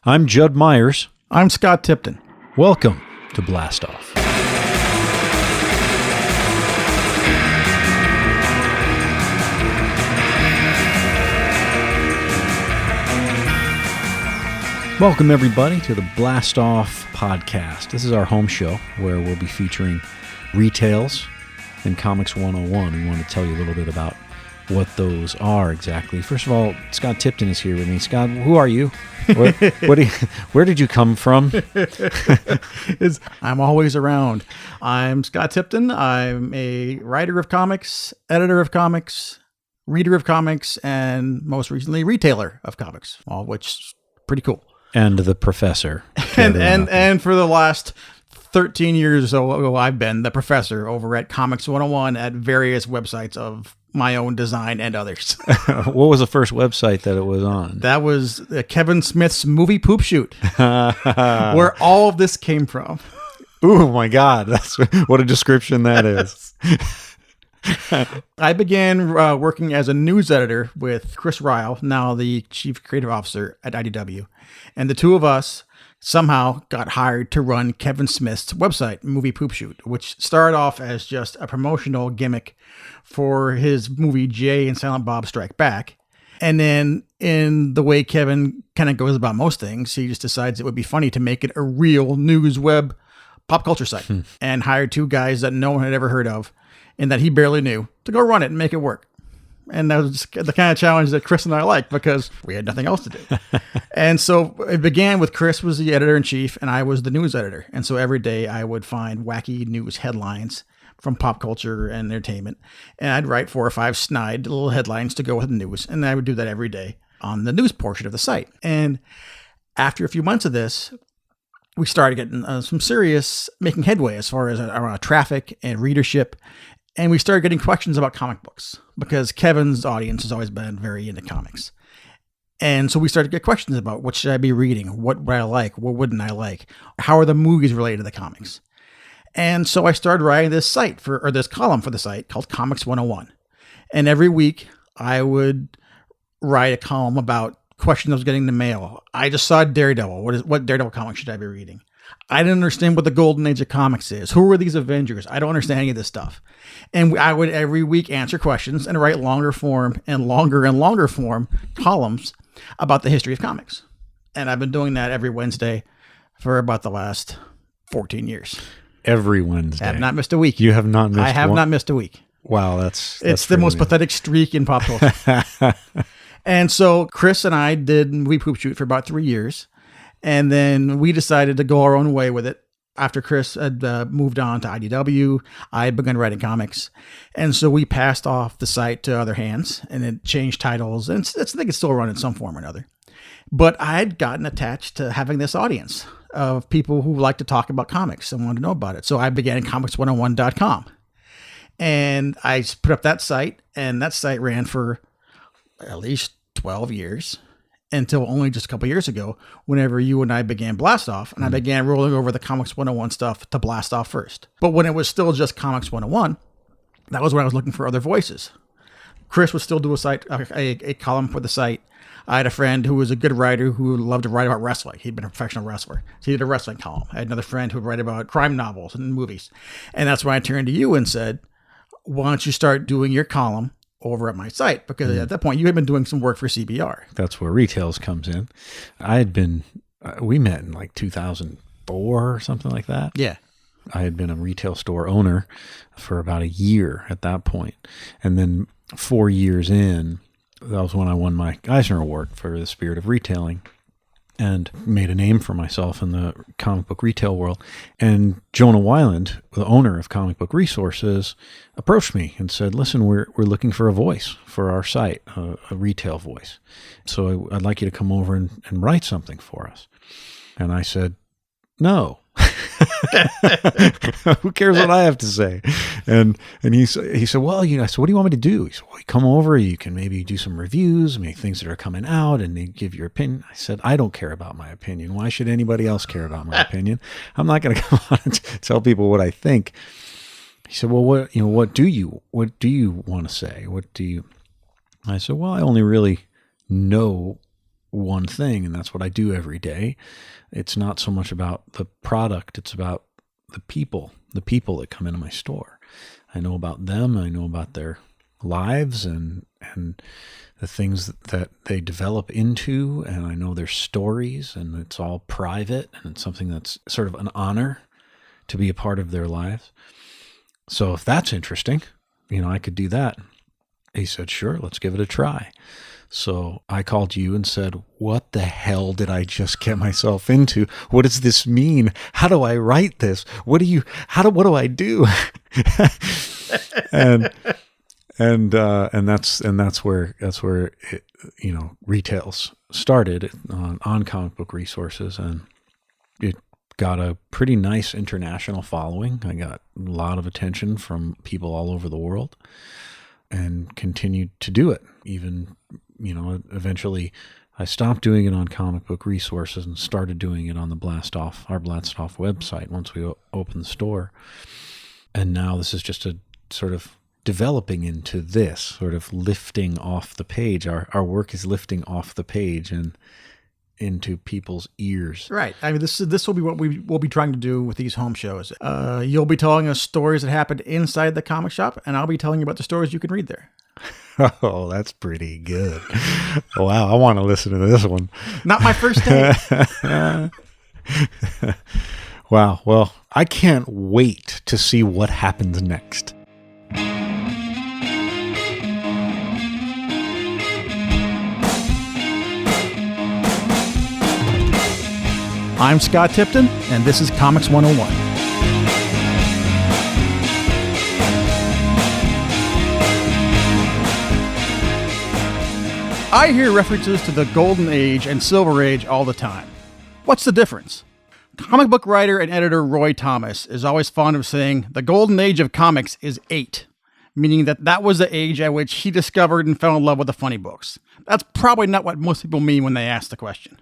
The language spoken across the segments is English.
I'm Judd Myers. I'm Scott Tipton. Welcome to Blast Off. Welcome, everybody, to the Blast Off podcast. This is our home show where we'll be featuring retails and Comics 101. We want to tell you a little bit about what those are exactly. First of all, Scott Tipton is here with me. Scott, who are you? Where did you come from? I'm always around. I'm Scott Tipton. I'm a writer of comics, editor of comics, reader of comics, and most recently, retailer of comics, all of which is pretty cool. And the professor. And for the last 13 years or so, I've been the professor over at Comics 101 at various websites of my own design and others. What was the first website that it was on? That was Kevin Smith's Movie Poop Shoot, where all of this came from. Oh my God, that's what a description that is. I began working as a news editor with Chris Ryle, now the chief creative officer at IDW. And the two of us somehow got hired to run Kevin Smith's website, Movie Poop Shoot, which started off as just a promotional gimmick for his movie Jay and Silent Bob Strike Back. And then in the way Kevin kind of goes about most things, he just decides it would be funny to make it a real news web pop culture site and hired two guys that no one had ever heard of and that he barely knew to go run it and make it work. And that was the kind of challenge that Chris and I liked because we had nothing else to do. And so it began with Chris was the editor-in-chief and I was the news editor. And so every day I would find wacky news headlines from pop culture and entertainment. And I'd write 4 or 5 snide little headlines to go with the news. And I would do that every day on the news portion of the site. And after a few months of this, we started getting some serious making headway as far as around traffic and readership. And we started getting questions about comic books because Kevin's audience has always been very into comics. And so we started to get questions about what should I be reading? What would I like? What wouldn't I like? How are the movies related to the comics? And so I started writing this this column for the site called Comics 101. And every week I would write a column about questions I was getting in the mail. I just saw Daredevil. What Daredevil comic should I be reading? I didn't understand what the golden age of comics is. Who are these Avengers? I don't understand any of this stuff. And I would every week answer questions and write longer form columns about the history of comics. And I've been doing that every Wednesday for about the last 14 years. Every Wednesday. I have not missed a week. You have not missed I have not missed a week. Wow, that's it's the most pathetic streak in pop culture. And so Chris and I did Movie Poop Shoot for about 3 years. And then we decided to go our own way with it. After Chris had moved on to IDW, I had begun writing comics. And so we passed off the site to other hands and it changed titles. And I think it's still run in some form or another. But I had gotten attached to having this audience of people who like to talk about comics and wanted to know about it. So I began comics101.com. And I put up that site, and that site ran for at least 12 years. Until only just a couple years ago, whenever you and I began Blast Off, and I began rolling over the Comics 101 stuff to Blast Off first. But when it was still just Comics 101, that was when I was looking for other voices. Chris would still do a column for the site. I had a friend who was a good writer who loved to write about wrestling. He'd been a professional wrestler. So he did a wrestling column. I had another friend who would write about crime novels and movies. And that's when I turned to you and said, why don't you start doing your column over at my site, because at that point you had been doing some work for CBR. That's where Retails comes in. We met in like 2004 or something like that. Yeah. I had been a retail store owner for about a year at that point. And then 4 years in, that was when I won my Eisner Award for the spirit of retailing and made a name for myself in the comic book retail world. And Jonah Weiland, the owner of Comic Book Resources, approached me and said, listen, we're looking for a voice for our site, a retail voice. So I'd like you to come over and write something for us. And I said, no. Who cares what I have to say? And he said, well, I said, what do you want me to do? He said, well, you come over, you can maybe do some reviews, maybe things that are coming out, and they give your opinion. I said, I don't care about my opinion. Why should anybody else care about my opinion? I'm not going to come on and tell people what I think. He said, well, what do you want to say? I said, well, I only really know one thing, and that's what I do every day. It's not so much about the product, it's about the people that come into my store. I know about them, I know about their lives and the things that they develop into, and I know their stories, and it's all private, and it's something that's sort of an honor to be a part of their lives. So if that's interesting, I could do that. He said, sure, let's give it a try. So I called you and said, what the hell did I just get myself into? What does this mean? How do I write this? What do I do? and that's where it, retails started on Comic Book Resources, and it got a pretty nice international following. I got a lot of attention from people all over the world, and continued to do it. Even, eventually I stopped doing it on Comic Book Resources and started doing it on the our Blast Off website once we opened the store. And now this is just a sort of developing into this, sort of lifting off the page. Our work is lifting off the page and into people's ears. Right. I mean, this will be what we will be trying to do with these home shows. You'll be telling us stories that happened inside the comic shop, and I'll be telling you about the stories you can read there. Oh, that's pretty good. Wow, I want to listen to this one. Not my first day. Wow. Well, I can't wait to see what happens next. I'm Scott Tipton, and this is Comics 101. I hear references to the Golden Age and Silver Age all the time. What's the difference? Comic book writer and editor Roy Thomas is always fond of saying the Golden Age of comics is 8, meaning that was the age at which he discovered and fell in love with the funny books. That's probably not what most people mean when they ask the question.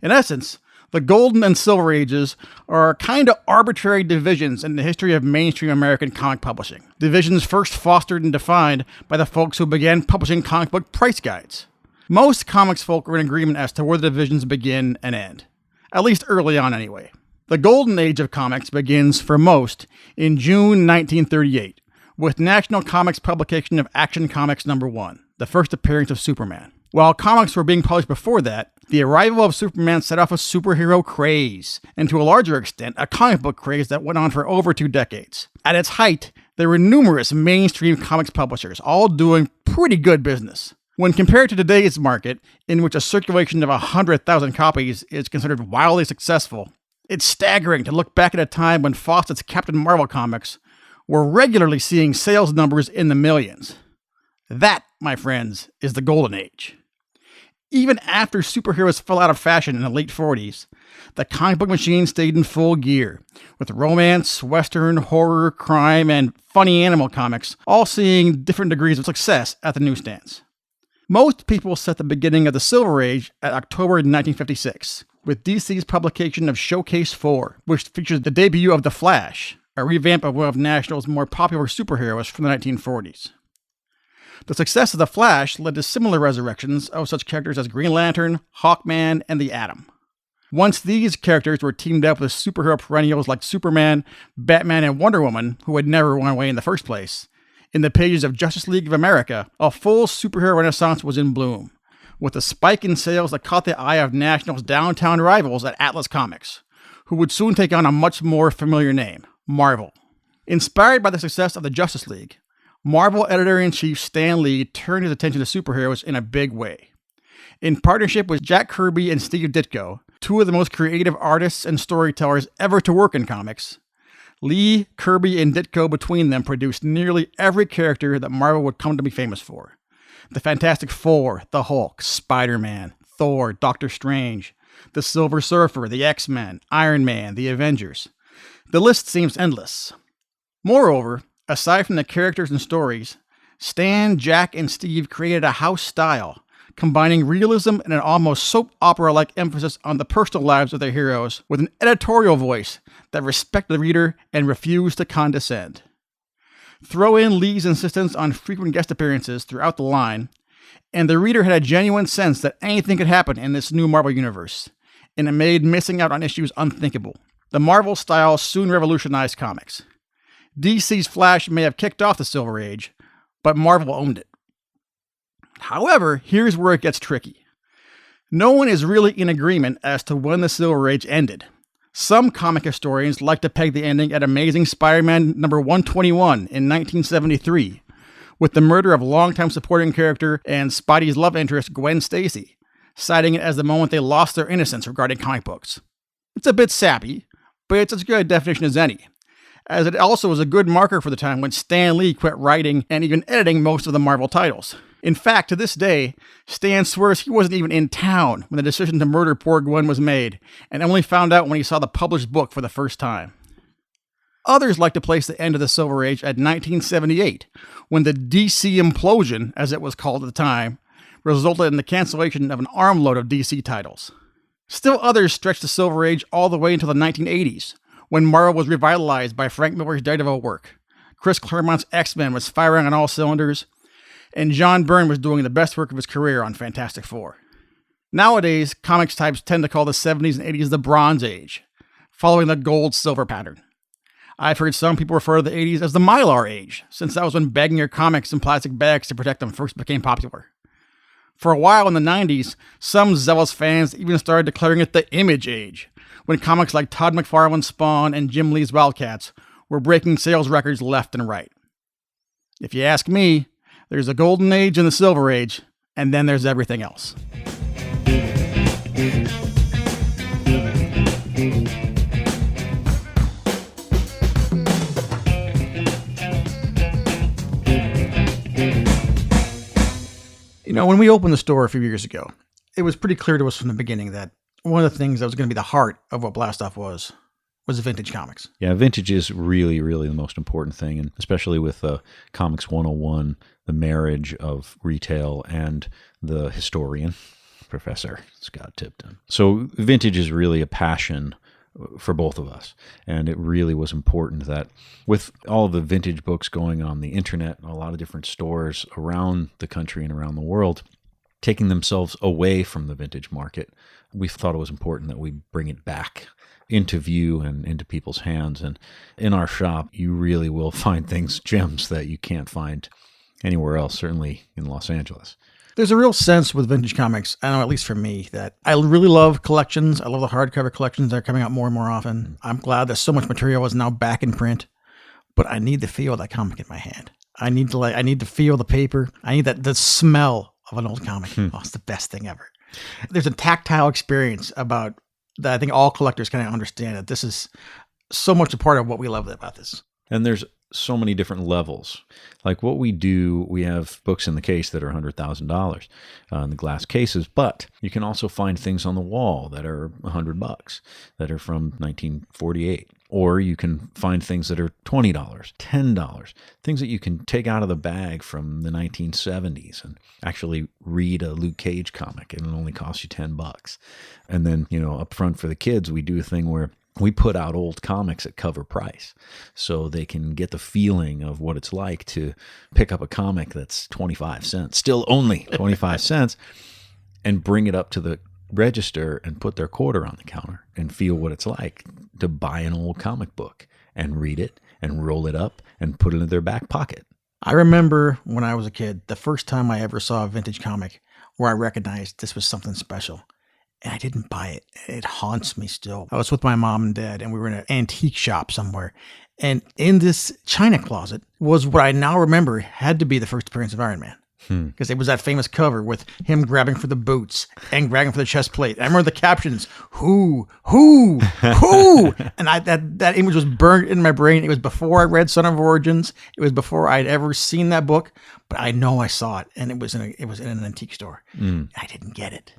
In essence, the Golden and Silver Ages are kind of arbitrary divisions in the history of mainstream American comic publishing. Divisions first fostered and defined by the folks who began publishing comic book price guides. Most comics folk are in agreement as to where the divisions begin and end. At least early on anyway. The Golden Age of comics begins, for most, in June 1938, with National Comics publication of Action Comics #1, the first appearance of Superman. While comics were being published before that, the arrival of Superman set off a superhero craze, and to a larger extent, a comic book craze that went on for over 2 decades. At its height, there were numerous mainstream comics publishers, all doing pretty good business. When compared to today's market, in which a circulation of 100,000 copies is considered wildly successful, it's staggering to look back at a time when Fawcett's Captain Marvel comics were regularly seeing sales numbers in the millions. That, my friends, is the Golden Age. Even after superheroes fell out of fashion in the late 40s, the comic book machine stayed in full gear, with romance, western, horror, crime, and funny animal comics all seeing different degrees of success at the newsstands. Most people set the beginning of the Silver Age at October 1956, with DC's publication of Showcase 4, which features the debut of The Flash, a revamp of one of National's more popular superheroes from the 1940s. The success of The Flash led to similar resurrections of such characters as Green Lantern, Hawkman, and the Atom. Once these characters were teamed up with superhero perennials like Superman, Batman, and Wonder Woman, who had never run away in the first place, in the pages of Justice League of America, a full superhero renaissance was in bloom, with a spike in sales that caught the eye of National's downtown rivals at Atlas Comics, who would soon take on a much more familiar name, Marvel. Inspired by the success of the Justice League, Marvel editor-in-chief Stan Lee turned his attention to superheroes in a big way. In partnership with Jack Kirby and Steve Ditko, 2 of the most creative artists and storytellers ever to work in comics, Lee, Kirby, and Ditko between them produced nearly every character that Marvel would come to be famous for. The Fantastic Four, the Hulk, Spider-Man, Thor, Doctor Strange, the Silver Surfer, the X-Men, Iron Man, the Avengers. The list seems endless. Moreover, aside from the characters and stories, Stan, Jack, and Steve created a house style, combining realism and an almost soap opera-like emphasis on the personal lives of their heroes with an editorial voice that respected the reader and refused to condescend. Throw in Lee's insistence on frequent guest appearances throughout the line, and the reader had a genuine sense that anything could happen in this new Marvel universe, and it made missing out on issues unthinkable. The Marvel style soon revolutionized comics. DC's Flash may have kicked off the Silver Age, but Marvel owned it. However, here's where it gets tricky. No one is really in agreement as to when the Silver Age ended. Some comic historians like to peg the ending at Amazing Spider-Man number 121 in 1973, with the murder of longtime supporting character and Spidey's love interest Gwen Stacy, citing it as the moment they lost their innocence regarding comic books. It's a bit sappy, but it's as good a definition as any, as it also was a good marker for the time when Stan Lee quit writing and even editing most of the Marvel titles. In fact, to this day, Stan swears he wasn't even in town when the decision to murder poor Gwen was made, and only found out when he saw the published book for the first time. Others like to place the end of the Silver Age at 1978, when the DC implosion, as it was called at the time, resulted in the cancellation of an armload of DC titles. Still others stretch the Silver Age all the way until the 1980s, when Marvel was revitalized by Frank Miller's Daredevil work. Chris Claremont's X-Men was firing on all cylinders, and John Byrne was doing the best work of his career on Fantastic Four. Nowadays, comics types tend to call the 70s and 80s the Bronze Age, following the gold-silver pattern. I've heard some people refer to the 80s as the Mylar Age, since that was when bagging your comics in plastic bags to protect them first became popular. For a while in the 90s, some zealous fans even started declaring it the Image Age, when comics like Todd McFarlane's Spawn and Jim Lee's Wildcats were breaking sales records left and right. If you ask me, there's a golden age and the silver age, and then there's everything else. You know, when we opened the store a few years ago, it was pretty clear to us from the beginning that one of the things that was going to be the heart of what Blast Off was vintage comics. Yeah, vintage is really, really the most important thing, and especially with Comics 101, the marriage of retail and the historian, Professor Scott Tipton. So vintage is really a passion for both of us, and it really was important that with all of the vintage books going on the internet and a lot of different stores around the country and around the world, taking themselves away from the vintage market, we thought it was important that we bring it back into view and into people's hands. And in our shop, you really will find things, gems that you can't find anywhere else, certainly in Los Angeles. There's a real sense with vintage comics, I know at least for me, that I really love collections. I love the hardcover collections that are coming out more and more often. I'm glad that so much material is now back in print, but I need to feel that comic in my hand. I need to feel the paper. I need the smell of an old comic. Oh, it's the best thing ever. There's a tactile experience about that I think all collectors kind of understand, that this is so much a part of what we love about this. And there's so many different levels. Like what we do, we have books in the case that are $100,000 in the glass cases, but you can also find things on the wall that are $100 that are from 1948. Or you can find things that are $20, $10, things that you can take out of the bag from the 1970s and actually read a Luke Cage comic, and it only costs you $10. And then, up front for the kids, we do a thing where we put out old comics at cover price so they can get the feeling of what it's like to pick up a comic that's 25 cents, still only 25 cents, and bring it up to the register and put their quarter on the counter and feel what it's like to buy an old comic book and read it and roll it up and put it in their back pocket. I remember when I was a kid, the first time I ever saw a vintage comic where I recognized this was something special. And I didn't buy it. It haunts me still. I was with my mom and dad, and we were in an antique shop somewhere. And in this china closet was what I now remember had to be the first appearance of Iron Man. Because it was that famous cover with him grabbing for the boots and grabbing for the chest plate. I remember the captions, who? And that image was burned in my brain. It was before I read Son of Origins. It was before I'd ever seen that book, but I know I saw it, and it was in an antique store. I didn't get it.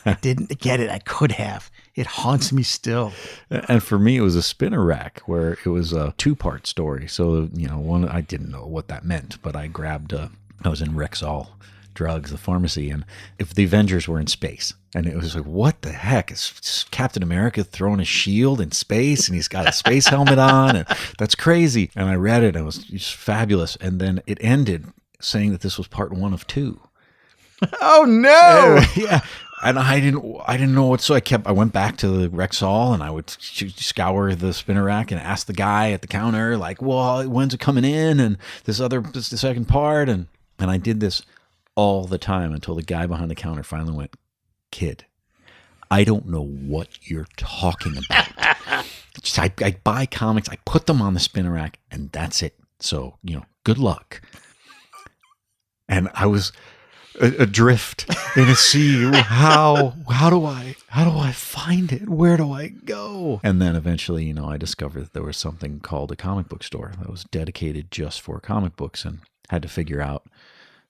I didn't get it. I could have. It haunts me still. And for me, it was a spinner rack where it was a 2-part story. So, one, I didn't know what that meant, but I grabbed I was in Rexall Drugs, the pharmacy, and if the Avengers were in space, and it was like, what the heck? Is Captain America throwing a shield in space, and he's got a space helmet on, and that's crazy. And I read it, and it was just fabulous. And then it ended saying that this was part 1 of 2. Oh no! Yeah. And I didn't know what, so I went back to the Rexall and I would scour the spinner rack and ask the guy at the counter, like, well, when's it coming in? And this the second part. And I did this all the time until the guy behind the counter finally went, kid, I don't know what you're talking about. I buy comics, I put them on the spinner rack, and that's it. So, good luck. And I was adrift in a sea. How do I find it? Where do I go? And then eventually, I discovered that there was something called a comic book store that was dedicated just for comic books, and had to figure out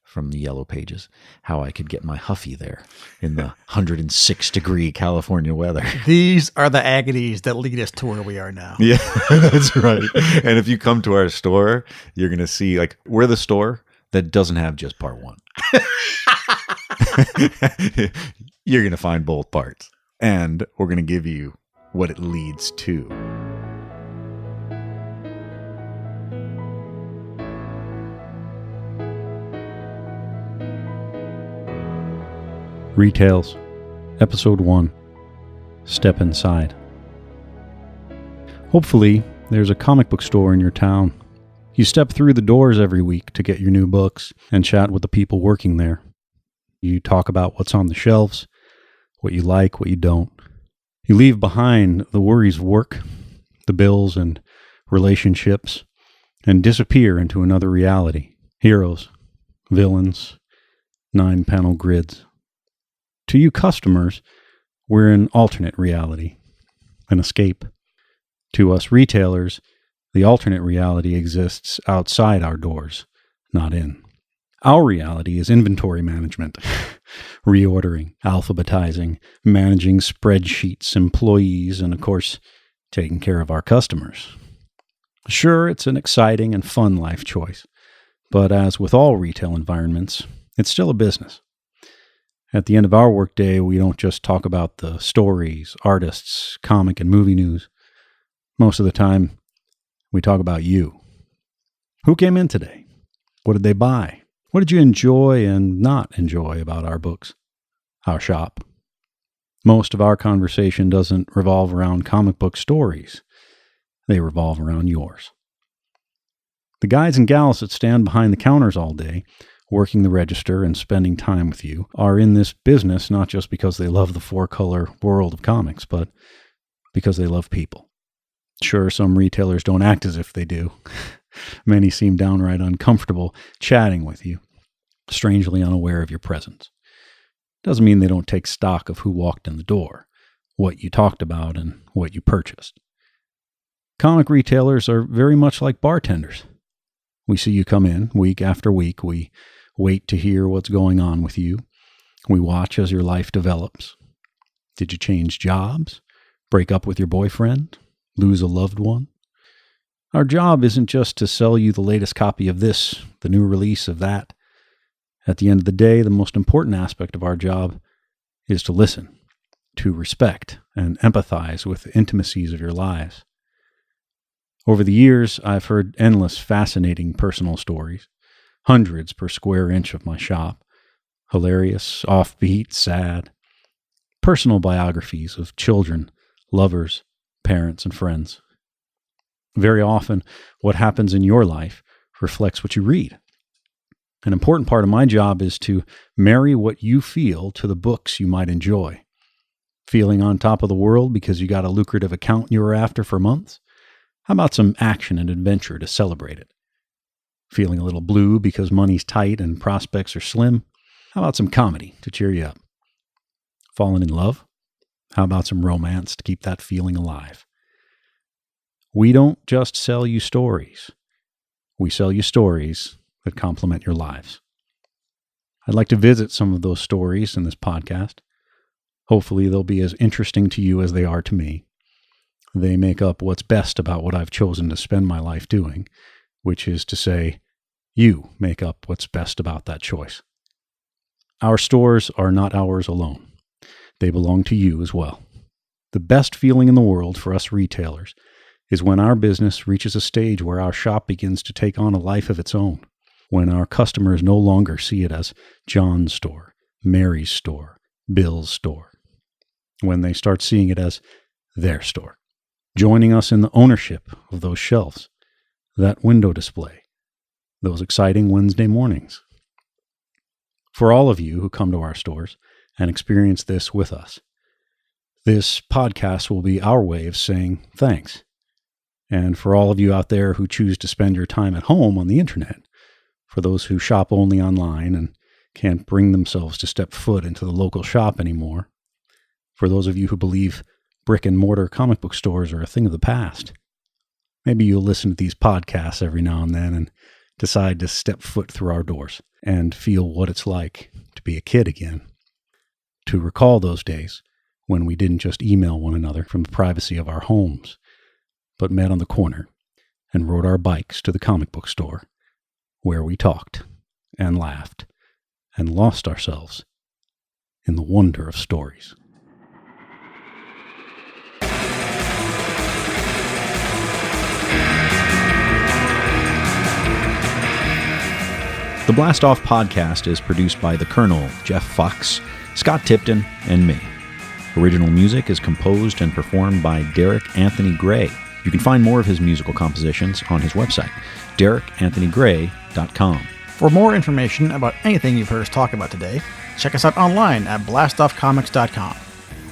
from the yellow pages how I could get my Huffy there in the 106-degree California weather. These are the agonies that lead us to where we are now. Yeah, that's right. And if you come to our store, you're going to see, like, we're the store that doesn't have just part one. You're going to find both parts. And we're going to give you what it leads to. Retails, Episode 1, Step Inside. Hopefully, there's a comic book store in your town. You step through the doors every week to get your new books and chat with the people working there. You talk about what's on the shelves, what you like, what you don't. You leave behind the worries of work, the bills and relationships, and disappear into another reality. Heroes, villains, 9-panel grids. To you customers, we're an alternate reality, an escape. To us retailers, the alternate reality exists outside our doors, not in. Our reality is inventory management, reordering, alphabetizing, managing spreadsheets, employees, and of course, taking care of our customers. Sure, it's an exciting and fun life choice, but as with all retail environments, it's still a business. At the end of our workday, we don't just talk about the stories, artists, comic and movie news. Most of the time, we talk about you. Who came in today? What did they buy? What did you enjoy and not enjoy about our books, our shop? Most of our conversation doesn't revolve around comic book stories. They revolve around yours. The guys and gals that stand behind the counters all day, working the register and spending time with you, are in this business not just because they love the four-color world of comics, but because they love people. Sure, some retailers don't act as if they do. Many seem downright uncomfortable chatting with you, strangely unaware of your presence. Doesn't mean they don't take stock of who walked in the door, what you talked about, and what you purchased. Comic retailers are very much like bartenders. We see you come in week after week. We wait to hear what's going on with you. We watch as your life develops. Did you change jobs? Break up with your boyfriend? Lose a loved one? Our job isn't just to sell you the latest copy of this, the new release of that. At the end of the day, the most important aspect of our job is to listen, to respect and empathize with the intimacies of your lives. Over the years, I've heard endless fascinating personal stories, hundreds per square inch of my shop, hilarious, offbeat, sad, personal biographies of children, lovers, parents, and friends. Very often, what happens in your life reflects what you read. An important part of my job is to marry what you feel to the books you might enjoy. Feeling on top of the world because you got a lucrative account you were after for months? How about some action and adventure to celebrate it? Feeling a little blue because money's tight and prospects are slim? How about some comedy to cheer you up? Falling in love? How about some romance to keep that feeling alive? We don't just sell you stories. We sell you stories that complement your lives. I'd like to visit some of those stories in this podcast. Hopefully they'll be as interesting to you as they are to me. They make up what's best about what I've chosen to spend my life doing, which is to say, you make up what's best about that choice. Our stores are not ours alone. They belong to you as well. The best feeling in the world for us retailers is when our business reaches a stage where our shop begins to take on a life of its own, when our customers no longer see it as John's store, Mary's store, Bill's store, when they start seeing it as their store, joining us in the ownership of those shelves, that window display, those exciting Wednesday mornings. For all of you who come to our stores and experience this with us, this podcast will be our way of saying thanks. And for all of you out there who choose to spend your time at home on the internet, for those who shop only online and can't bring themselves to step foot into the local shop anymore, for those of you who believe brick and mortar comic book stores are a thing of the past, maybe you'll listen to these podcasts every now and then and decide to step foot through our doors and feel what it's like to be a kid again, to recall those days when we didn't just email one another from the privacy of our homes, but met on the corner and rode our bikes to the comic book store, where we talked and laughed and lost ourselves in the wonder of stories. The Blast Off podcast is produced by the Colonel, Jeff Fox, Scott Tipton, and me. Original music is composed and performed by Derek Anthony Gray. You can find more of his musical compositions on his website, DerekAnthonyGray.com. For more information about anything you've heard us talk about today, check us out online at blastoffcomics.com.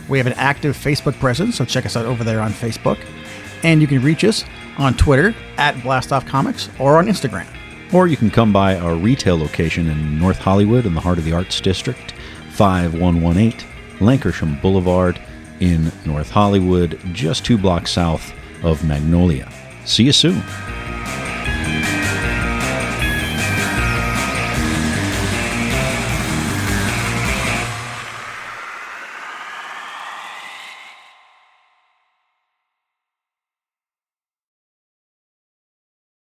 We have an active Facebook presence, so check us out over there on Facebook. And you can reach us on Twitter at blastoffcomics or on Instagram. Or you can come by our retail location in North Hollywood in the heart of the Arts District, 5118 Lankershim Boulevard in North Hollywood, just 2 blocks south of Magnolia. See you soon.